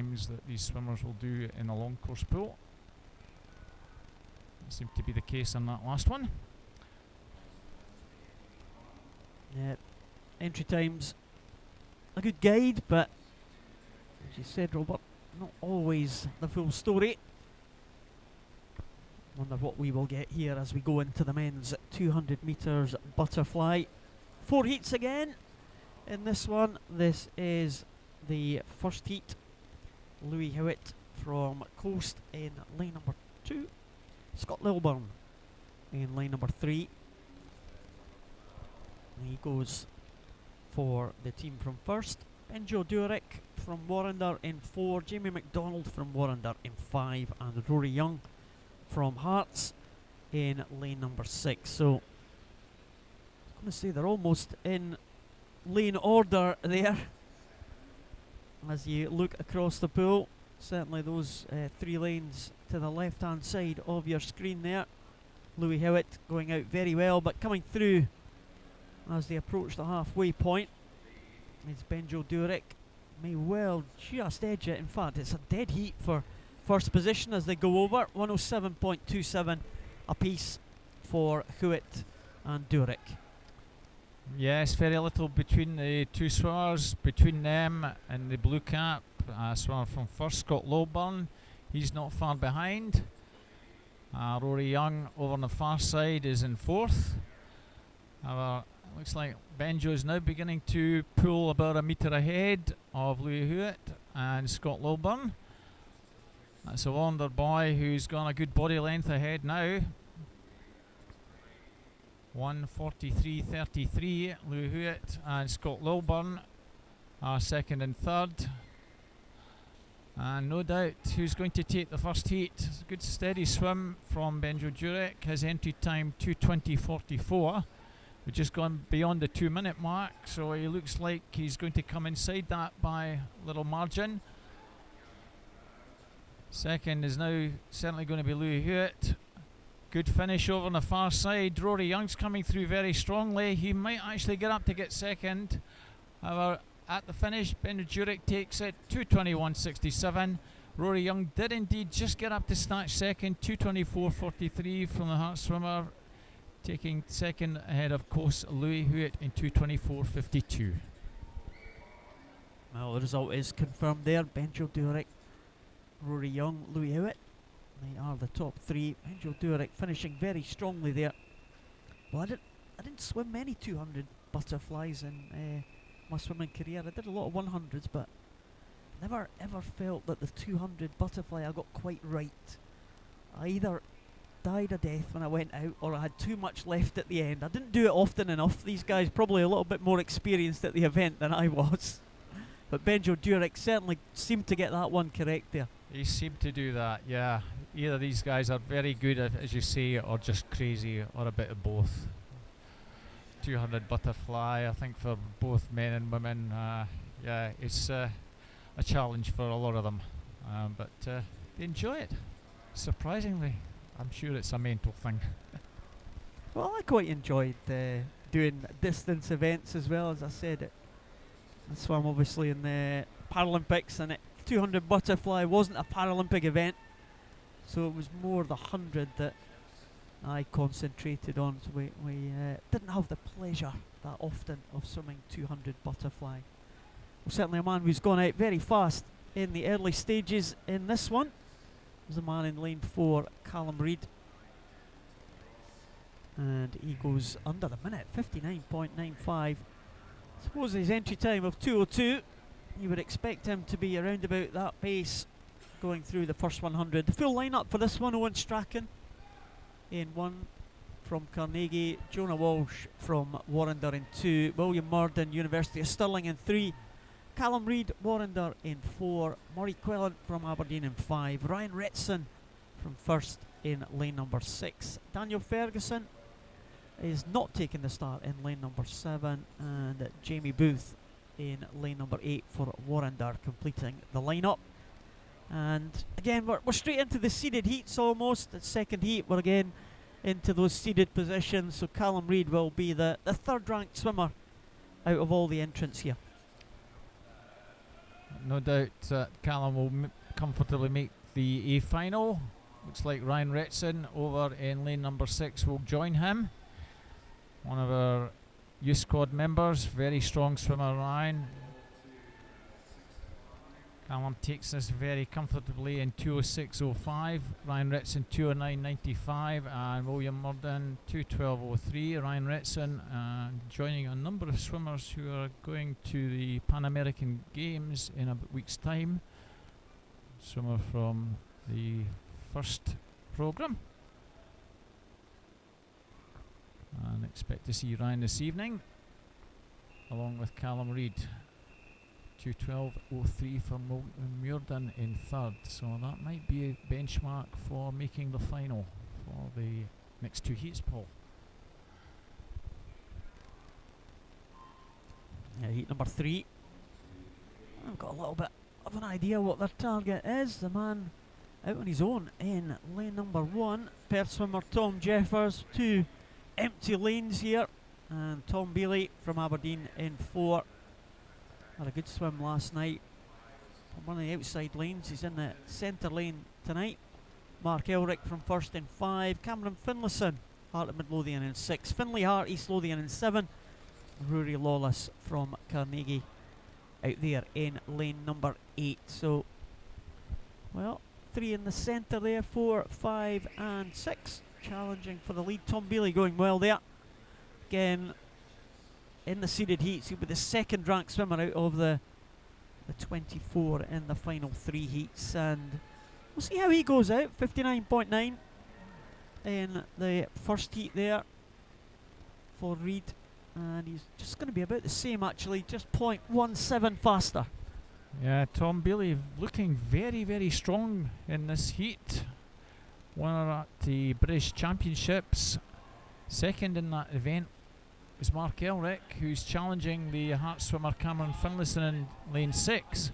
times that these swimmers will do in a long course pool. That seemed to be the case in that last one. Yeah, entry times a good guide, but as you said, Robert, not always the full story. Wonder what we will get here as we go into the men's 200 metres butterfly. 4 heats again in this one. This is the first heat. Louis Hewitt from Coast in lane number 2. Scott Lilburn in lane number 3. He goes for the team from first. Benjo Durek from Warrender in 4. Jamie McDonald from Warrender in 5. And Rory Young from Hearts in lane number 6. So I was going to say they're almost in lane order there as you look across the pool. Certainly those 3 lanes to the left hand side of your screen there. Louis Hewitt going out very well, but coming through as they approach the halfway point is Benjo Durek. May well just edge it. In fact, it's a dead heat for first position as they go over. 107.27 apiece for Hewitt and Durek. Yes, very little between the two swimmers, between them and the blue cap. Swimmer from first, Scott Lilburn, he's not far behind. Rory Young over on the far side is in 4th. However, it looks like Benjo is now beginning to pull about a metre ahead of Louis Hewitt and Scott Lilburn. That's a Wonder boy who's gone a good body length ahead now. 1:43.33. Louis Hewitt and Scott Lilburn are second and third. And no doubt who's going to take the first heat. It's a good steady swim from Benjo Durek. His entry time 2:20.44. We've just gone beyond the 2 minute mark, so he looks like he's going to come inside that by a little margin. Second is now certainly going to be Louis Hewitt. Good finish over on the far side. Rory Young's coming through very strongly. He might actually get up to get second. However, at the finish, Benjo Durek takes it 2:21.67. Rory Young did indeed just get up to snatch second. 2:24.43 from the Heart swimmer, taking second ahead of course Louis Hewitt in 2:24.52. Well, the result is confirmed there. Benjo Durek, Rory Young, Louis Hewitt, they are the top 3. Benjo Durek finishing very strongly there. Well, I didn't swim many 200 butterflies in my swimming career. I did a lot of 100s, but never ever felt that the 200 butterfly I got quite right. I either died a death when I went out, or I had too much left at the end. I didn't do it often enough. These guys probably a little bit more experienced at the event than I was. But Benjo Durek certainly seemed to get that one correct there. He seemed to do that, yeah. Either these guys are very good, as you say, or just crazy, or a bit of both. 200 butterfly, I think, for both men and women. Yeah, it's a challenge for a lot of them. But they enjoy it, surprisingly. I'm sure it's a mental thing. Well, I quite enjoyed doing distance events as well. As I said, I swam obviously in the Paralympics, and 200 butterfly wasn't a Paralympic event, so it was more the 100 that I concentrated on. So we didn't have the pleasure that often of swimming 200 butterfly. Well, certainly a man who's gone out very fast in the early stages in this one was the man in lane 4, Callum Reid. And he goes under the minute, 59.95. Suppose his entry time of 2:02, you would expect him to be around about that pace going through the first 100. The full lineup for this one: Owen Strachan in 1 from Carnegie, Jonah Walsh from Warrender in 2, William Murden, University of Stirling in 3, Callum Reid, Warrender in 4, Murray Quillan from Aberdeen in 5, Ryan Retson from first in lane number 6, Daniel Ferguson is not taking the start in lane number 7, and Jamie Booth in lane number 8 for Warrender completing the lineup. And again, we're straight into the seeded heats almost. The second heat, we're again into those seeded positions, so Callum Reid will be the third ranked swimmer out of all the entrants here. no doubt Callum will comfortably make the A final. Looks like Ryan Retson over in lane number 6 will join him. One of our youth squad members, very strong swimmer Ryan. Callum takes this very comfortably in 2:06.05. Ryan Retson 2:09.95 and William Murden 2:12.03. Ryan Retson joining a number of swimmers who are going to the Pan American Games in a week's time. Swimmer from the first programme. And expect to see Ryan this evening along with Callum Reid. 2:12.03 for Muirden in third, so that might be a benchmark for making the final for the next 2 heats, Paul. Yeah, heat number 3. I've got a little bit of an idea what their target is. The man out on his own in lane number 1, Perth swimmer Tom Jeffers. 2 empty lanes here, and Tom Bailey from Aberdeen in 4. Had a good swim last night from one of the outside lanes. He's in the centre lane tonight. Mark Elric from first in 5. Cameron Finlayson, Heart of Midlothian in 6. Finlay Hart, East Lothian in 7. Rory Lawless from Carnegie out there in lane number 8. So, well, 3 in the centre there, 4, 5 and 6 challenging for the lead. Tom Bailey going well there. Again, in the seeded heats, he'll be the second ranked swimmer out of the 24 in the final 3 heats, and we'll see how he goes out. 59.9 in the first heat there for Reid, and he's just going to be about the same actually, just 0.17 faster. Yeah, Tom Bailey looking very, very strong in this heat. Winner at the British Championships. Second in that event is Mark Elric, who's challenging the Hart swimmer Cameron Finlayson in lane 6.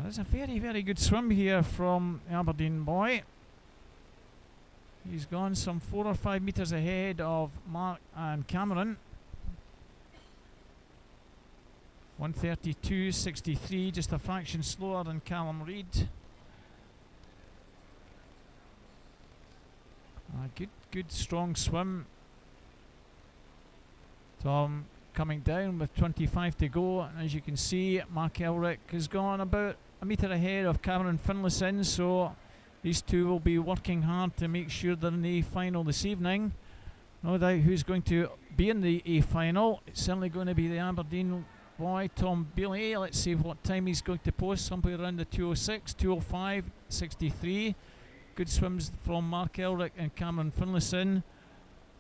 There's a very, very good swim here from Aberdeen boy. He's gone some 4 or 5 metres ahead of Mark and Cameron. 1:32.63, just a fraction slower than Callum Reid. Good strong swim. Tom coming down with 25 to go, and as you can see, Mark Elric has gone about a metre ahead of Cameron Finlayson, so these two will be working hard to make sure they're in the final this evening. No doubt who's going to be in the A final. It's certainly going to be the Aberdeen boy, Tom Bailey. Let's see what time he's going to post, somewhere around the 2:06, 2:05.63. Good swims from Mark Elric and Cameron Finlayson.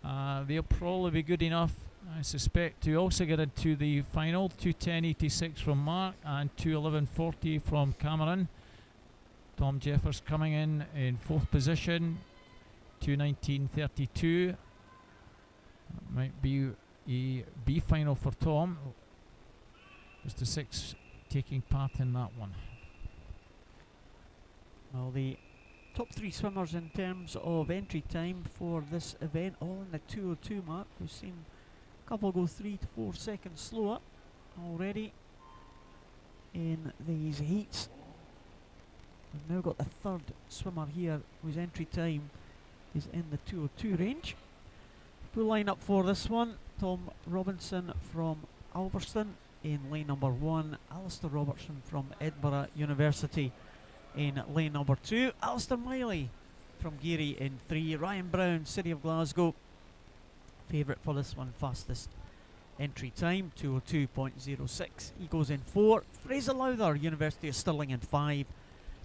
They'll probably be good enough, I suspect, to also get into the final. 2:10.86 from Mark and 2:11.40 from Cameron. Tom Jeffers coming in 4th position, 2:19.32. That might be a B final for Tom. Just the 6 taking part in that one. Well, the top 3 swimmers in terms of entry time for this event, all in the 2:02 mark. We've seen a couple go 3 to 4 seconds slower already in these heats. We've now got the 3rd swimmer here whose entry time is in the 2:02 range. Full line up for this one: Tom Robinson from Alverston in lane number 1, Alistair Robertson from Edinburgh University in lane number 2, Alistair Miley from Geary in 3, Ryan Brown, City of Glasgow, favourite for this one, fastest entry time, 2:02.06. He goes in 4, Fraser Lowther, University of Stirling in 5,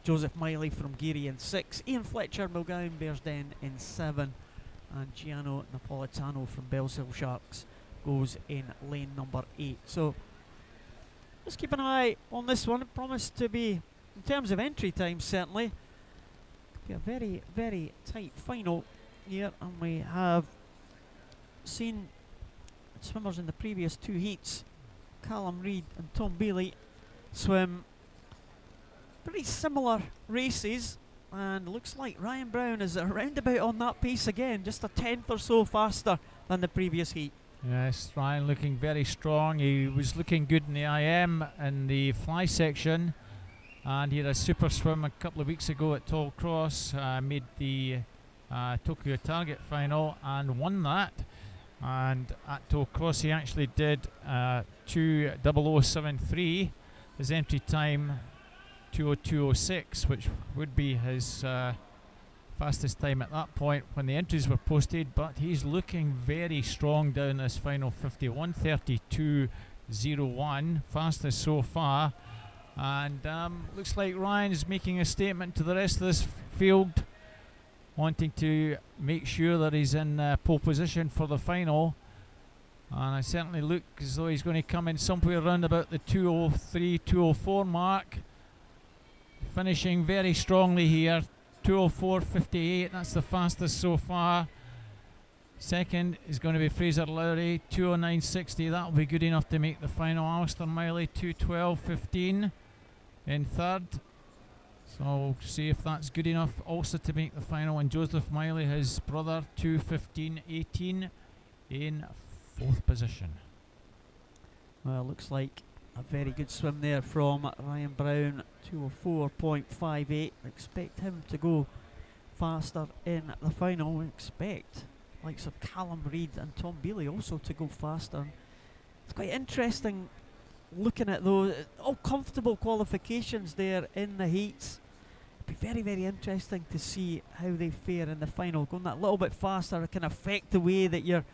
Joseph Miley from Geary in 6, Ian Fletcher, Milgown Bearsden in 7, and Giano Napolitano from Bellshill Sharks goes in lane number 8. So just keep an eye on this one. It promised to be, in terms of entry time certainly, be a very, very tight final here, and we have seen swimmers in the previous 2 heats, Callum Reid and Tom Bailey, swim pretty similar races, and looks like Ryan Brown is around about on that pace again, just a 10th or so faster than the previous heat. Yes, Ryan looking very strong. He was looking good in the IM and the fly section, and he had a super swim a couple of weeks ago at Tall Cross. Made the Tokyo Target final and won that. And at Tall Cross he actually did 2:00:73. His entry time 2:02:06, which would be his fastest time at that point when the entries were posted, but he's looking very strong down this final 50. 1:32:01, fastest so far, and looks like Ryan's making a statement to the rest of this field, wanting to make sure that he's in pole position for the final. And I certainly look as though he's going to come in somewhere around about the 2:03:2:04 mark, finishing very strongly here. 2:04:58, that's the fastest so far. Second is going to be Fraser Lowry, 2:09:60, that'll be good enough to make the final. Alistair Miley, 2:12:15 in third, so we'll see if that's good enough also to make the final. And Joseph Miley, his brother, 2:15:18 in fourth position. Well, looks like a very good swim there from Ryan Brown, 2:04:58. Expect him to go faster in the final. We expect likes of Callum Reid and Tom Bealey also to go faster. It's quite interesting looking at those, all comfortable qualifications there in the heats. It'd be very, very interesting to see how they fare in the final. Going that little bit faster can affect the way that you're